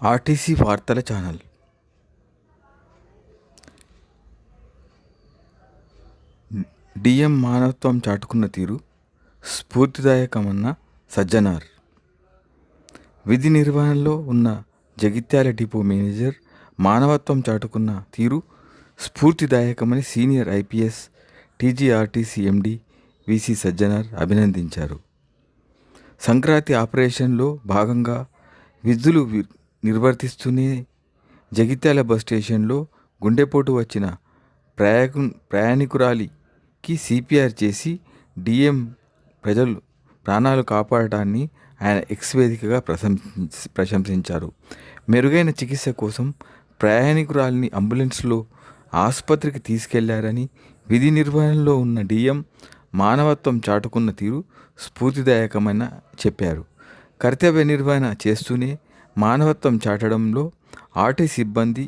RTC వార్తల channel. DM మానవత్వం చాటుకున్న తీరు స్ఫూర్తిదాయకమన్న సజ్జనార్. విధి నిర్వహణలో ఉన్న జగిత్యాల డిపో మేనేజర్ మానవత్వం చాటుకున్న తీరు స్ఫూర్తిదాయకమని senior IPS TGRTC MD VC Sajjanar అభినందించారు. సంక్రాంతి ఆపరేషన్లో భాగంగా విధులు నిర్వర్తిస్తూనే జగిత్యాల బస్ స్టేషన్లో గుండెపోటు వచ్చిన ప్రయాణికురాలికి సిపిఆర్ చేసి డిఎం ప్రజలు ప్రాణాలు కాపాడటాన్ని ఆయన ఎక్స్ వేదికగా ప్రశంసించారు. మెరుగైన చికిత్స కోసం ప్రయాణికురాలిని అంబులెన్స్లో ఆసుపత్రికి తీసుకెళ్లారని, విధి నిర్వహణలో ఉన్న డిఎం మానవత్వం చాటుకున్న తీరు స్ఫూర్తిదాయకమని చెప్పారు. కర్తవ్య నిర్వహణ చేస్తూనే మానవత్వం చాటడంలో ఆర్టీసీ సిబ్బంది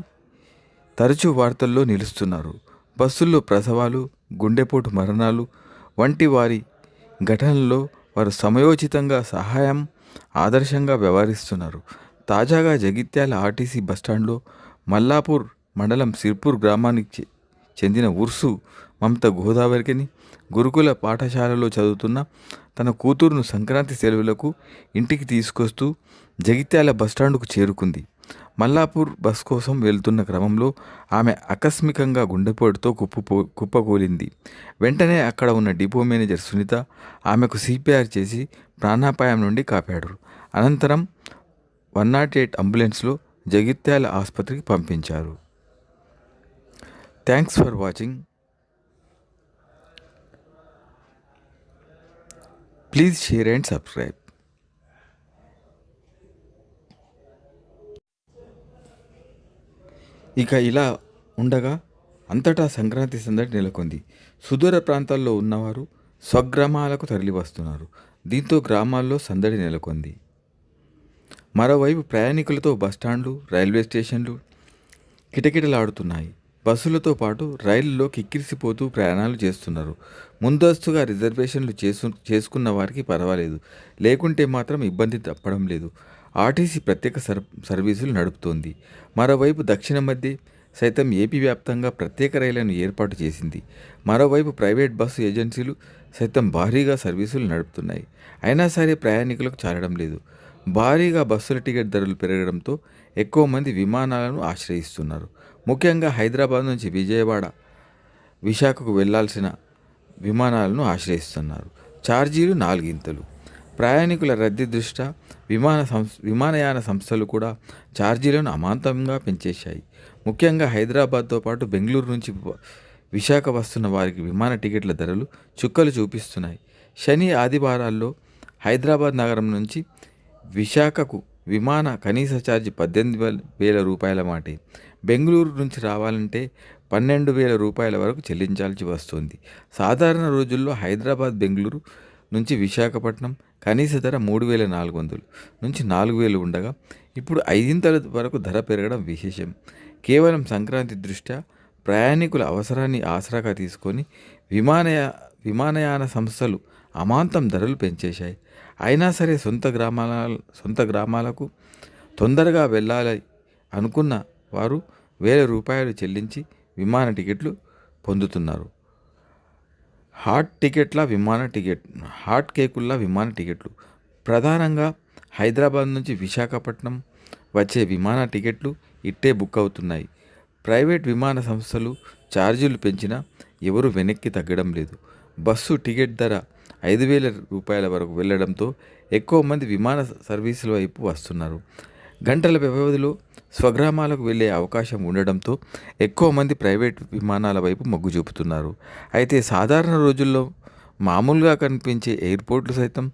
తరచూ వార్తల్లో నిలుస్తున్నారు. బస్సుల్లో ప్రసవాలు, గుండెపోటు మరణాలు వంటి వారి ఘటనల్లో వారు సమయోచితంగా సహాయం ఆదర్శంగా వ్యవహరిస్తున్నారు. తాజాగా జగిత్యాల ఆర్టీసీ బస్టాండ్లో మల్లాపూర్ మండలం సిర్పూర్ గ్రామానికి చెందిన ఉర్సు మమత గోదావరికని గురుకుల పాఠశాలలో చదువుతున్న తన కూతురును సంక్రాంతి సెలవులకు ఇంటికి తీసుకొస్తూ జగిత్యాల బస్టాండుకు చేరుకుంది. మల్లాపూర్ బస్ కోసం వెళ్తున్న క్రమంలో ఆమె ఆకస్మికంగా గుండెపోటుతో కుప్పకూలింది. వెంటనే అక్కడ ఉన్న డిపో మేనేజర్ సునీత ఆమెకు సిపిఆర్ చేసి ప్రాణాపాయం నుండి కాపాడారు. అనంతరం 108 అంబులెన్స్లో జగిత్యాల ఆసుపత్రికి పంపించారు. Thanks for watching. Please share and subscribe. ఇక ఇలా ఉండగా అంతటా సంక్రాంతి సందడి నెలకొంది. సుదూర ప్రాంతాల్లో ఉన్నవారు స్వగ్రామాలకు తరలి వస్తున్నారు. దీంతో గ్రామాల్లో సందడి నెలకొంది. మరోవైపు ప్రయాణికులతో బస్టాండ్లు, రైల్వే స్టేషన్లు కిటకిటలాడుతున్నాయి. బస్సులతో పాటు రైళ్లలో కిక్కిరిసిపోతూ ప్రయాణాలు చేస్తున్నారు. ముందస్తుగా రిజర్వేషన్లు చేసుకున్న వారికి పర్వాలేదు, లేకుంటే మాత్రం ఇబ్బంది తప్పడం లేదు. ఆర్టీసీ ప్రత్యేక సర్వీసులు నడుపుతోంది. మరోవైపు దక్షిణ మధ్య సైతం ఏపీ వ్యాప్తంగా ప్రత్యేక రైళ్లను ఏర్పాటు చేసింది. మరోవైపు ప్రైవేట్ బస్సు ఏజెన్సీలు సైతం భారీగా సర్వీసులు నడుపుతున్నాయి. అయినా సరే ప్రయాణికులకు చాలడం లేదు. భారీగా బస్సుల టికెట్ ధరలు పెరగడంతో ఎక్కువ మంది విమానాలను ఆశ్రయిస్తున్నారు. ముఖ్యంగా హైదరాబాద్ నుంచి విజయవాడ, విశాఖకు వెళ్లాల్సిన విమానాలను ఆశ్రయిస్తున్నారు. ఛార్జీలు 4 గింతలు. ప్రయాణికుల రద్దీ దృష్ట్యా విమానయాన సంస్థలు కూడా ఛార్జీలను అమాంతంగా పెంచేశాయి. ముఖ్యంగా హైదరాబాద్తో పాటు బెంగళూరు నుంచి విశాఖ వస్తున్న వారికి విమాన టికెట్ల ధరలు చుక్కలు చూపిస్తున్నాయి. శని, ఆదివారాల్లో హైదరాబాద్ నగరం నుంచి విశాఖకు విమాన కనీస ఛార్జీ 18,000 రూపాయల మాటే. బెంగళూరు నుంచి రావాలంటే 12,000 రూపాయల వరకు చెల్లించాల్సి వస్తుంది. సాధారణ రోజుల్లో హైదరాబాద్, బెంగళూరు నుంచి విశాఖపట్నం కనీస ధర 3,400 నుంచి 4,000 ఉండగా ఇప్పుడు 5 వరకు ధర పెరగడం విశేషం. కేవలం సంక్రాంతి దృష్ట్యా ప్రయాణికుల అవసరాన్ని ఆసరాగా తీసుకొని విమానయాన సంస్థలు అమాంతం ధరలు పెంచేశాయి. అయినా సరే సొంత గ్రామాలకు తొందరగా వెళ్ళాలి అనుకున్న వారు 1,000 రూపాయలు చెల్లించి విమాన టికెట్లు పొందుతున్నారు. హాట్ కేకుల్లా విమాన టికెట్లు. ప్రధానంగా హైదరాబాద్ నుంచి విశాఖపట్నం వచ్చే విమాన టికెట్లు ఇట్టే బుక్ అవుతున్నాయి. ప్రైవేట్ విమాన సంస్థలు ఛార్జీలు పెంచినా ఎవరు వెనక్కి తగ్గడం లేదు. బస్సు టికెట్ ధర 5,000 రూపాయల వరకు వెళ్లడంతో ఎక్కువ మంది విమాన సర్వీసుల వైపు వస్తున్నారు. గంటల వ్యవధిలో స్వగ్రామాలకు వెళ్లే అవకాశం ఉండడంతో ఎక్కువ మంది ప్రైవేట్ విమానాల వైపు మొగ్గు చూపుతున్నారు. అయితే సాధారణ రోజుల్లో మామూలుగా కనిపించే ఎయిర్పోర్ట్లు సైతం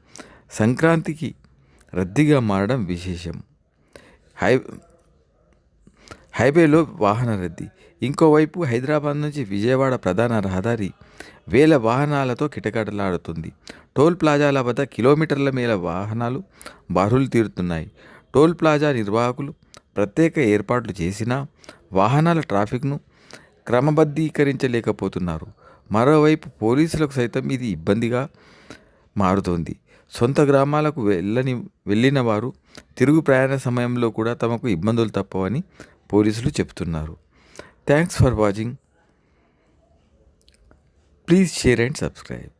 సంక్రాంతికి రద్దీగా మారడం విశేషం. హైవేలో వాహన రద్దీ. ఇంకోవైపు హైదరాబాద్ నుంచి విజయవాడ ప్రధాన రహదారి వేల వాహనాలతో కిటకిటలాడుతుంది. టోల్ ప్లాజాల వద్ద కిలోమీటర్ల మేర వాహనాలు బారులు తీరుతున్నాయి. టోల్ ప్లాజా నిర్వాహకులు ప్రత్యేక ఏర్పాట్లు చేసినా వాహనాల ట్రాఫిక్ను క్రమబద్ధీకరించలేకపోతున్నారు. మరోవైపు పోలీసులకు సైతం ఇది ఇబ్బందిగా మారుతోంది. సొంత గ్రామాలకు వెళ్ళిన వారు తిరుగు ప్రయాణ సమయంలో కూడా తమకు ఇబ్బందులు తప్పవని పోలీసులు చెబుతున్నారు. Thanks for watching. Please share and subscribe.